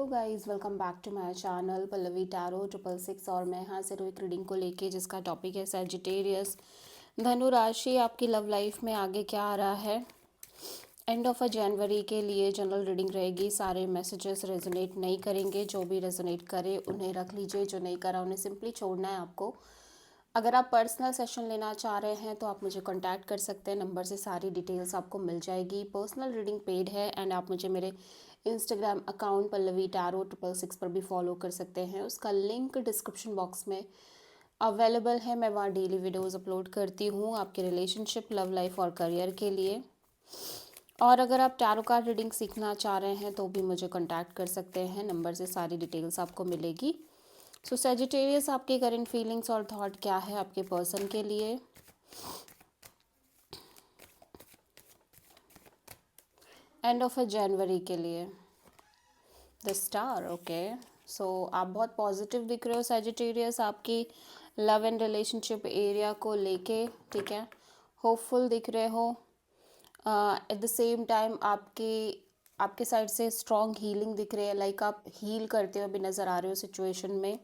Hello guys, welcome back to my channel Pallavi tarot 666। और मैं हाजिर हूँ एक रीडिंग को लेके जिसका टॉपिक है सैजिटेरियस। धनु राशि, आपकी लव लाइफ में आगे क्या आ रहा है। एंड ऑफ अ जनवरी के लिए जनरल रीडिंग रहेगी। सारे मैसेजेस रेजोनेट नहीं करेंगे, जो भी रेजोनेट करे उन्हें रख लीजिए, जो नहीं करा उन्हें सिंपली छोड़ना है आपको। अगर आप पर्सनल सेशन लेना चाह रहे हैं तो आप मुझे कांटेक्ट कर सकते हैं, नंबर से सारी डिटेल्स आपको मिल जाएगी। पर्सनल रीडिंग पेड है एंड आप मुझे मेरे इंस्टाग्राम अकाउंट पल्लवी टैरो 666 पर भी फॉलो कर सकते हैं। उसका लिंक डिस्क्रिप्शन बॉक्स में अवेलेबल है। मैं वहाँ डेली वीडियोस अपलोड करती हूँ आपके रिलेशनशिप, लव लाइफ और करियर के लिए। और अगर आप टैरो कार्ड रीडिंग सीखना चाह रहे हैं तो भी मुझे कांटेक्ट कर सकते हैं, नंबर से सारी डिटेल्स आपको मिलेगी। सो सैजिटेरियस, आपके करंट फीलिंग्स और थॉट क्या है आपके पर्सन के लिए। एंड ऑफ अ जनवरी के लिए द स्टार। ओके, सो आप बहुत पॉजिटिव दिख रहे हो सैजिटेरियस, आपकी लव एंड रिलेशनशिप एरिया को लेके, ठीक है। होपफुल दिख रहे हो। एट द सेम टाइम आपके साइड से स्ट्रॉन्ग हीलिंग दिख रही है, लाइक आप हील करते हुए भी नज़र आ रहे हो सिचुएशन में,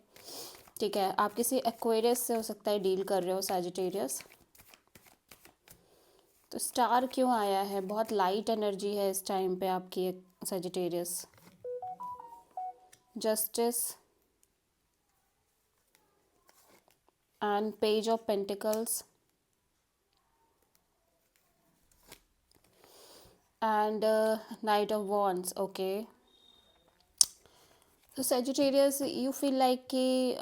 ठीक है। आप किसी एक्वेरियस से हो सकता है डील कर रहे हो सैजिटेरियस। तो स्टार क्यों आया है, बहुत लाइट एनर्जी है इस टाइम पे आपकी Sagittarius. Justice and page of pentacles and night of wands. Okay, तो सैजिटेरियस यू फील लाइक कि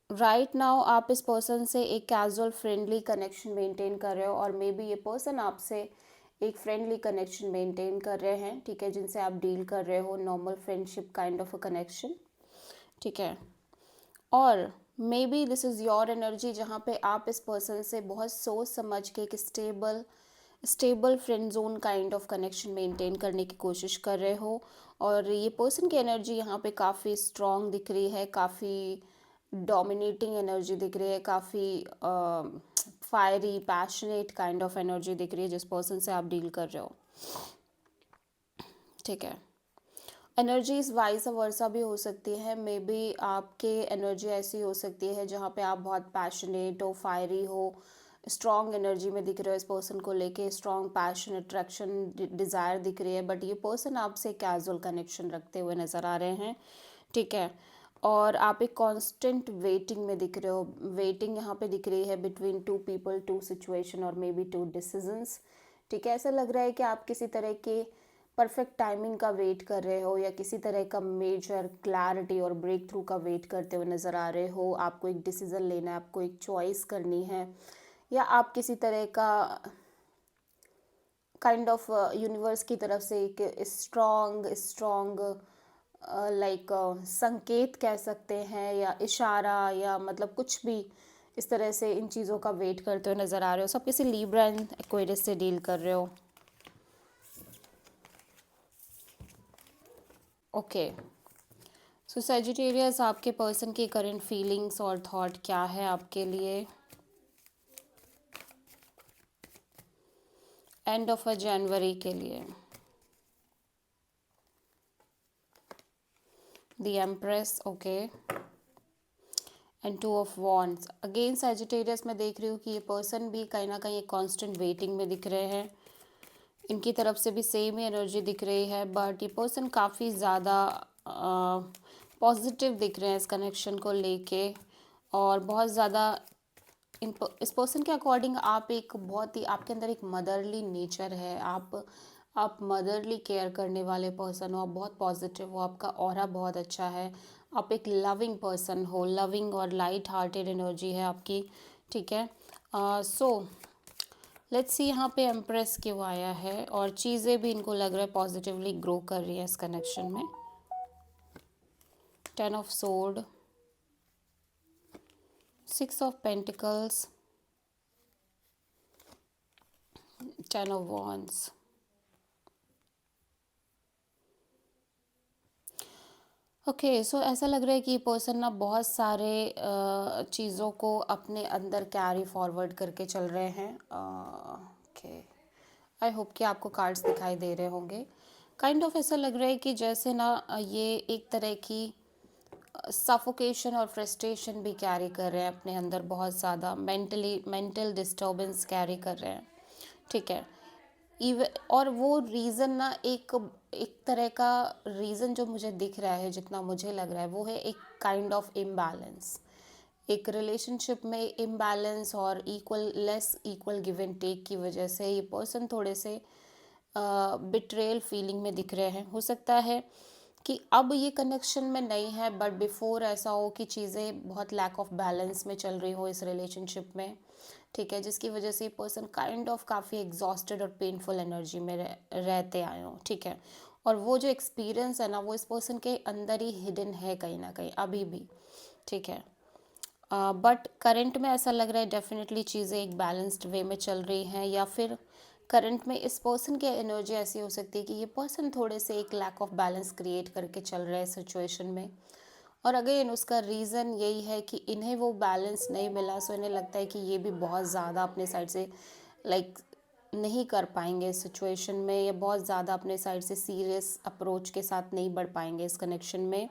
राइट नाउ आप इस पर्सन से एक कैजुअल फ्रेंडली कनेक्शन मेंटेन कर रहे हो, और मे बी ये पर्सन आपसे एक फ्रेंडली कनेक्शन मेंटेन कर रहे हैं, ठीक है, जिनसे आप डील कर रहे हो normal friendship kind of a connection, ठीक है। और may be this is your energy, जहाँ पे आप इस पर्सन से बहुत सोच समझ के एक stable friend zone kind of connection maintain करने की कोशिश कर रहे हो। और ये पर्सन की एनर्जी यहाँ पे काफ़ी स्ट्रॉन्ग दिख रही है, काफ़ी डोमिनेटिंग एनर्जी दिख रही है, काफ़ी fiery passionate kind of energy दिख रही है जिस पर्सन से आप डील कर रहे हो, ठीक है। एनर्जीज वाइस वर्सा भी हो सकती है, मे बी आपके एनर्जी ऐसी हो सकती है जहाँ पे आप बहुत पैशनेट हो, फायरी हो, स्ट्रॉन्ग एनर्जी में दिख रहे हो, इस पर्सन को लेके स्ट्रॉन्ग पैशन, अट्रैक्शन, डिज़ायर दिख रही है, बट ये पर्सन आपसे कैजुअल कनेक्शन रखते हुए नज़र आ रहे हैं, ठीक है। और आप एक कांस्टेंट वेटिंग में दिख रहे हो। वेटिंग यहाँ पे दिख रही है between two people, two situation और मे बी टू डिसीजंस, ठीक है। ऐसा लग रहा है कि आप किसी तरह के परफेक्ट टाइमिंग का वेट कर रहे हो, या किसी तरह का मेजर क्लैरिटी और ब्रेक थ्रू का वेट करते हुए नज़र आ रहे हो। आपको एक डिसीज़न लेना है, आपको एक चॉइस करनी है, या आप किसी तरह का काइंड ऑफ यूनिवर्स की तरफ से एक स्ट्रॉन्ग लाइक संकेत कह सकते हैं, या इशारा, या मतलब कुछ भी इस तरह से इन चीज़ों का वेट करते हुए नज़र आ रहे हो। सब किसी लिब्रा एंड एक्वेरियस से डील कर रहे हो, ओके। सो सैजिटेरियस, आपके पर्सन की करंट फीलिंग्स और थॉट क्या है आपके लिए। एंड ऑफ अ जनवरी के लिए the empress, okay, and two of wands. Again Sagittarius, मैं देख रही हूँ कि ये पर्सन भी कहीं ना कहीं एक कांस्टेंट वेटिंग में दिख रहे हैं। इनकी तरफ से भी सेम ही एनर्जी दिख रही है, बट ये पर्सन काफ़ी ज़्यादा पॉजिटिव दिख रहे हैं इस कनेक्शन को लेके, और बहुत ज़्यादा इस पर्सन के अकॉर्डिंग आप एक बहुत ही, आपके अंदर एक मदरली नेचर है। आप मदरली केयर करने वाले पर्सन हो, आप बहुत पॉजिटिव हो, आपका ऑरा बहुत अच्छा है, आप एक लविंग पर्सन हो, लविंग और लाइट हार्टेड एनर्जी है आपकी, ठीक है। सो लेट्स सी यहाँ पे एम्प्रेस क्यों आया है, और चीज़ें भी इनको लग रहा है पॉजिटिवली ग्रो कर रही है इस कनेक्शन में। 10 of sword, 6 of pentacles, 10 of wands. Okay, so ऐसा लग रहा है कि ये पर्सन ना बहुत सारे चीज़ों को अपने अंदर कैरी फॉरवर्ड करके चल रहे हैं। ओके, आई होप कि आपको कार्ड्स दिखाई दे रहे होंगे। काइंड ऑफ ऐसा लग रहा है कि जैसे ना ये एक तरह की सफोकेशन और फ्रस्ट्रेशन भी कैरी कर रहे हैं अपने अंदर, बहुत ज़्यादा मेंटल डिस्टर्बेंस कैरी कर रहे हैं, ठीक है। इवन और वो रीज़न ना एक एक तरह का रीज़न जो मुझे दिख रहा है, जितना मुझे लग रहा है, वो है एक काइंड ऑफ इम्बैलेंस। एक रिलेशनशिप में इम्बैलेंस और less equal give and take की वजह से ये पर्सन थोड़े से बिट्रेयल फीलिंग में दिख रहे हैं। हो सकता है कि अब ये कनेक्शन में नहीं है, बट बिफोर ऐसा हो कि चीज़ें बहुत लैक ऑफ बैलेंस में चल रही हो इस रिलेशनशिप में, ठीक है, जिसकी वजह से ये पर्सन काइंड ऑफ काफ़ी एग्जॉस्टेड और पेनफुल एनर्जी में रहते आए हों, ठीक है। और वो जो एक्सपीरियंस है ना, वो इस पर्सन के अंदर ही हिडन है कहीं ना कहीं अभी भी, ठीक है। बट करंट में ऐसा लग रहा है डेफिनेटली चीज़ें एक बैलेंस्ड वे में चल रही हैं, या फिर करंट में इस पर्सन की एनर्जी ऐसी हो सकती है कि ये पर्सन थोड़े से एक लैक ऑफ बैलेंस क्रिएट करके चल रहे हैं सिचुएशन में। और अगेन उसका रीज़न यही है कि इन्हें वो बैलेंस नहीं मिला, सो इन्हें लगता है कि ये भी बहुत ज़्यादा अपने साइड से लाइक नहीं कर पाएंगे इस सिचुएशन में, या बहुत ज़्यादा अपने साइड से सीरियस अप्रोच के साथ नहीं बढ़ पाएंगे इस कनेक्शन में,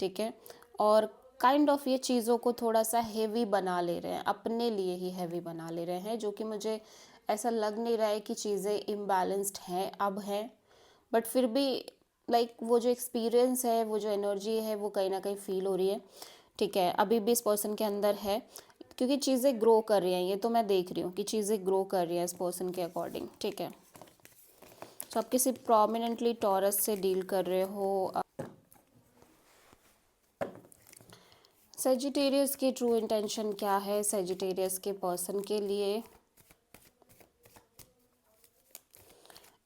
ठीक है। और काइंड ऑफ ये चीज़ों को थोड़ा सा हेवी बना ले रहे हैं, अपने लिए ही हेवी बना ले रहे हैं, जो कि मुझे ऐसा लग नहीं रहा है कि चीज़ें इम्बैलेंस्ड हैं अब हैं। बट फिर भी वो जो एक्सपीरियंस है, वो जो एनर्जी है, वो कहीं ना कहीं फील हो रही है, ठीक है, अभी भी इस पर्सन के अंदर है। क्योंकि चीज़ें ग्रो कर रही हैं, ये तो मैं देख रही हूँ कि चीज़ें ग्रो कर रही हैं इस पर्सन के अकॉर्डिंग, ठीक है। तो आप किसी प्रोमिनेंटली टॉरस से डील कर रहे हो। सेजिटेरियस की ट्रू इंटेंशन क्या है सेजिटेरियस के पर्सन के लिए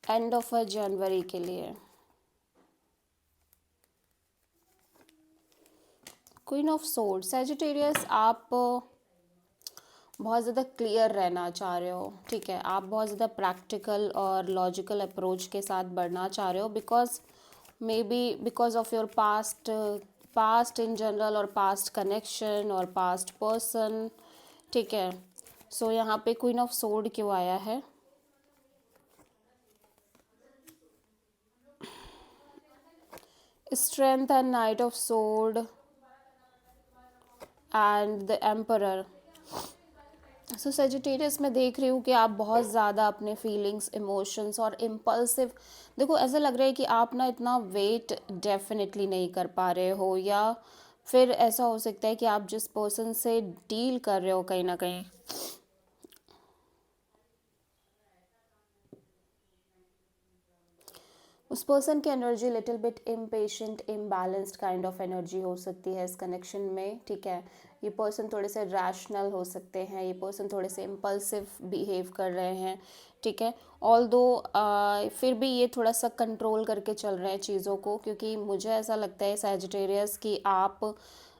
एंड ऑफ जनवरी के लिए? Queen of sword. सेजिटेरियस, आप बहुत ज़्यादा क्लियर रहना चाह रहे हो, ठीक है, आप बहुत ज़्यादा प्रैक्टिकल और लॉजिकल अप्रोच के साथ बढ़ना चाह रहे हो, because may be because of your past in general, और पास्ट कनेक्शन और पास्ट पर्सन, ठीक है। सो यहाँ पे क्वीन ऑफ सोर्ड क्यों आया है? Strength and night of sword and the emperor. So Sagittarius में देख रही हूँ कि आप बहुत ज़्यादा अपने फीलिंग्स, इमोशंस और इम्पल्सिव, देखो ऐसा लग रहा है कि आप ना इतना वेट डेफिनेटली नहीं कर पा रहे हो, या फिर ऐसा हो सकता है कि आप जिस पर्सन से डील कर रहे हो कहीं ना कहीं, उस पर्सन की energy little bit impatient, imbalanced kind of energy हो सकती है इस कनेक्शन में, ठीक है। ये पर्सन थोड़े से रैशनल हो सकते हैं, ये पर्सन थोड़े से इम्पल्सिव बिहेव कर रहे हैं, ठीक है। ऑल्दो फिर भी ये थोड़ा सा कंट्रोल करके चल रहे हैं चीज़ों को, क्योंकि मुझे ऐसा लगता है सैजिटेरियस कि आप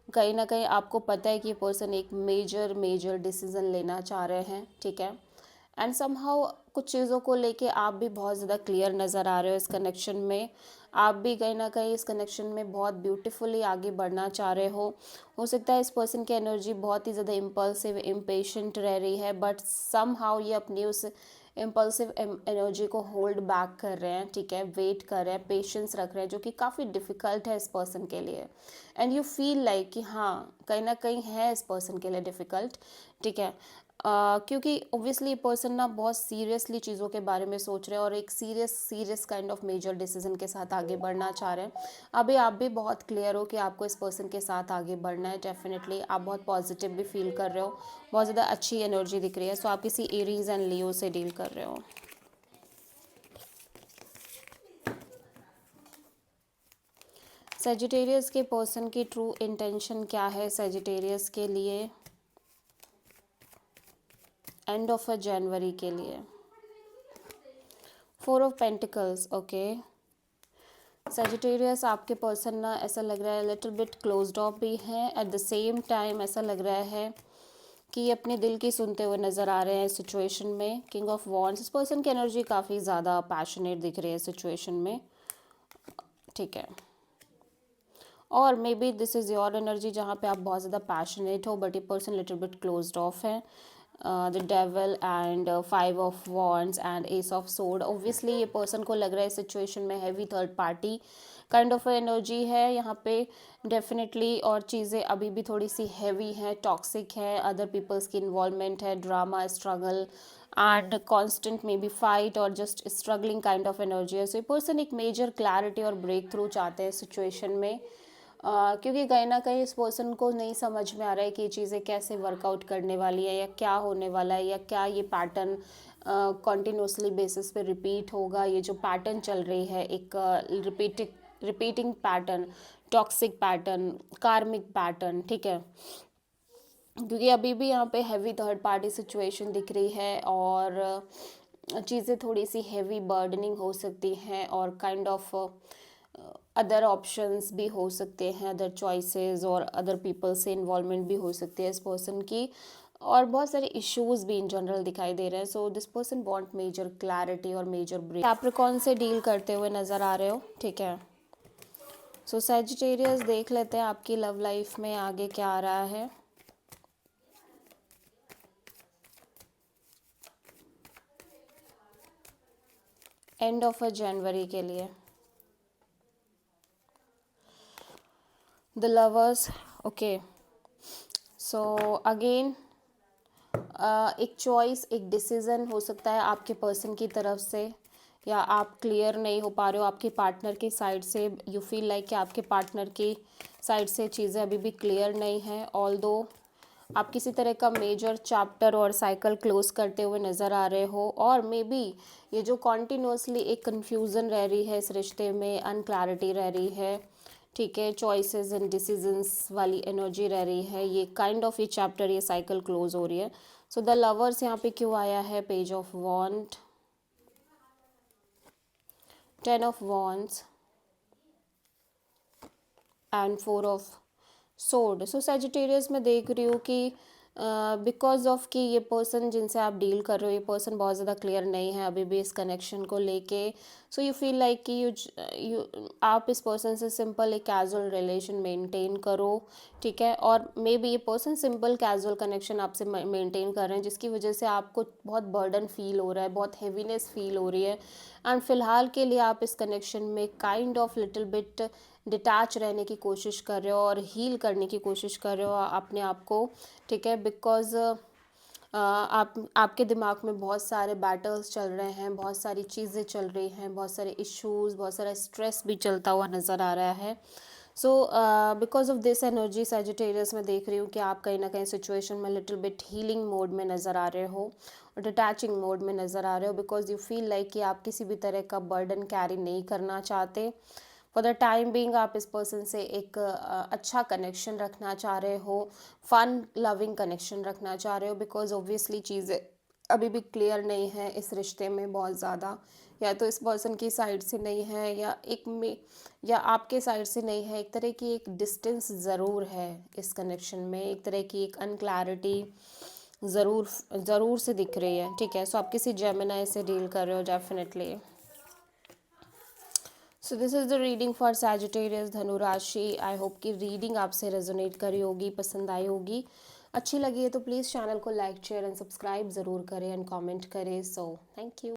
कहीं ना कहीं आपको पता है कि ये पर्सन एक मेजर मेजर डिसीज़न लेना चाह रहे हैं, ठीक है। एंड समहाउ कुछ चीज़ों को लेके आप भी बहुत ज़्यादा क्लियर नज़र आ रहे हो इस कनेक्शन में, आप भी कहीं ना कहीं इस कनेक्शन में बहुत ब्यूटीफुली आगे बढ़ना चाह रहे हो सकता है इस पर्सन की एनर्जी बहुत ही ज़्यादा इम्पल्सिव, इम्पेशेंट रह रही है, बट समहाउ ये अपनी उस इम्पल्सिव एनर्जी को होल्ड बैक कर रहे हैं, ठीक है, वेट कर रहे हैं, पेशेंस रख रहे हैं, जो कि काफ़ी डिफ़िकल्ट है इस पर्सन के लिए। एंड यू फील लाइक कि हाँ, कहीं ना कहीं है इस पर्सन के लिए डिफ़िकल्ट, ठीक है। क्योंकि ऑब्वियसली पर्सन ना बहुत सीरियसली चीज़ों के बारे में सोच रहे हैं, और एक serious kind of major decision के साथ आगे बढ़ना चाह रहे हैं। अभी आप भी बहुत क्लियर हो कि आपको इस पर्सन के साथ आगे बढ़ना है, डेफिनेटली आप बहुत पॉजिटिव भी फील कर रहे हो, बहुत ज़्यादा अच्छी एनर्जी दिख रही है। सो आप किसी एरीज एंड लियो से डील कर रहे हो। सेजिटेरियस के पर्सन की ट्रू इंटेंशन क्या है सेजिटेरियस के लिए एंड ऑफ जनवरी के लिए? 4 ऑफ पेंटिकल्स, ओके। सेजिटेरियस, आपके पर्सन ना ऐसा लग रहा है लिटिल बिट क्लोज्ड ऑफ भी हैं, एट द सेम टाइम ऐसा लग रहा है कि ये अपने दिल की सुनते हुए नज़र आ रहे हैं सिचुएशन में। किंग ऑफ वॉन्ड्स, इस पर्सन की एनर्जी काफ़ी ज़्यादा पैशनेट दिख रही है सिचुएशन में, ठीक है। और may be this is your energy जहाँ पे आप बहुत ज़्यादा पैशनेट हो, बट ये person little bit closed off है। The devil and 5 of wands and ace of sword. Obviously ये पर्सन को लग रहा है सिचुएशन में heavy third party kind of energy है यहाँ पे डेफिनेटली, और चीज़ें अभी भी थोड़ी सी हैवी हैं, टॉक्सिक है, अदर पीपल्स की इन्वॉल्वमेंट है, drama, struggle and constant maybe fight फाइट और just struggling kind of energy है। सो ये पर्सन एक मेजर क्लैरिटी और ब्रेक थ्रू चाहते हैं सिचुएशन में, क्योंकि कहीं ना कहीं इस पर्सन को नहीं समझ में आ रहा है कि ये चीज़ें कैसे वर्कआउट करने वाली है या क्या होने वाला है, या क्या ये पैटर्न कॉन्टिन्यूसली बेसिस पे रिपीट होगा। ये जो पैटर्न चल रही है एक रिपीटिंग पैटर्न, टॉक्सिक पैटर्न, कार्मिक पैटर्न, ठीक है, क्योंकि अभी भी यहाँ पे हैवी थर्ड पार्टी सिचुएशन दिख रही है और चीज़ें थोड़ी सी हैवी बर्डनिंग हो सकती हैं और काइंड ऑफ अदर ऑप्शंस भी हो सकते हैं, अदर चॉइसेस और अदर पीपल से इन्वॉल्वमेंट भी हो सकती है इस पर्सन की, और बहुत सारे इश्यूज भी इन जनरल दिखाई दे रहे हैं। So this person want major clarity और मेजर ब्रेक। कैप्रिकॉर्न से डील करते हुए नज़र आ रहे हो, ठीक है। सो सैजिटेरियस देख लेते हैं आपकी लव लाइफ में आगे क्या आ रहा है। एंड ऑफ जनवरी के लिए the lovers, okay. So again एक चॉइस, एक डिसीज़न हो सकता है आपके पर्सन की तरफ से, या आप क्लियर नहीं हो पा रहे हो आपके पार्टनर की साइड से। यू फील लाइक कि आपके पार्टनर की साइड से चीज़ें अभी भी क्लियर नहीं हैं, ऑल्दो आप किसी तरह का मेजर चैप्टर और साइकिल क्लोज करते हुए नज़र आ रहे हो, और मे बी ये जो कॉन्टिन्यूसली एक कन्फ्यूज़न रह रही है इस रिश्ते में, अनक्लैरिटी रह रही है, ठीक है, चॉइसेस एंड डिसीजंस वाली एनर्जी रह रही है, ये काइंड ऑफ ये चैप्टर, ये साइकिल क्लोज हो रही है। सो द लवर्स यहाँ पे क्यों आया है? Page of wand, 10 of wands and 4 of sword. So Sagittarius में देख रही हूँ कि बिकॉज ऑफ कि ये पर्सन जिनसे आप डील कर रहे हो, ये पर्सन बहुत ज़्यादा क्लियर नहीं है अभी भी इस कनेक्शन को लेके। सो यू फील लाइक कि यू आप इस पर्सन से सिंपल एक कैजुअल रिलेशन मेंटेन करो, ठीक है, और मे बी ये पर्सन सिंपल कैजुअल कनेक्शन आपसे मेंटेन कर रहे हैं, जिसकी वजह से आपको बहुत बर्डन फील हो रहा है, बहुत हैवीनेस फील हो रही है, एंड फिलहाल के लिए आप इस कनेक्शन में kind of little bit detach रहने की कोशिश कर रहे हो और हील करने की कोशिश कर रहे हो अपने आप को, ठीक है, बिकॉज आपके दिमाग में बहुत सारे बैटल्स चल रहे हैं, बहुत सारी चीज़ें चल रही हैं, बहुत सारे इश्यूज, बहुत सारा स्ट्रेस भी चलता हुआ नज़र आ रहा है। So because of this energy Sagittarius में देख रही हूँ कि आप कहीं ना कहीं सिचुएशन में लिटिल बिट हीलिंग मोड में नज़र आ रहे हो और डिटैचिंग मोड में नज़र आ रहे हो, बिकॉज यू फील लाइक कि आप किसी भी तरह का बर्डन कैरी नहीं करना चाहते। फॉर द टाइम बीइंग आप इस पर्सन से एक अच्छा कनेक्शन रखना चाह रहे हो, फन लविंग कनेक्शन रखना चाह रहे हो, बिकॉज ऑब्वियसली चीज़ें अभी भी क्लियर नहीं है इस रिश्ते में बहुत ज़्यादा, या तो इस पर्सन की साइड से नहीं है या एक में या आपके साइड से नहीं है, एक तरह की एक डिस्टेंस ज़रूर है इस कनेक्शन में, एक तरह की एक अनक्लैरिटी ज़रूर से दिख रही है, ठीक है। सो आप किसी जेमिनाई से डील कर रहे हो definitely. So this is the reading for Sagittarius धनु राशि। आई होप कि रीडिंग आपसे रेजोनेट करी होगी, पसंद आई होगी, अच्छी लगी है तो प्लीज़ चैनल को लाइक, शेयर एंड सब्सक्राइब ज़रूर करें एंड कमेंट करें। So thank you.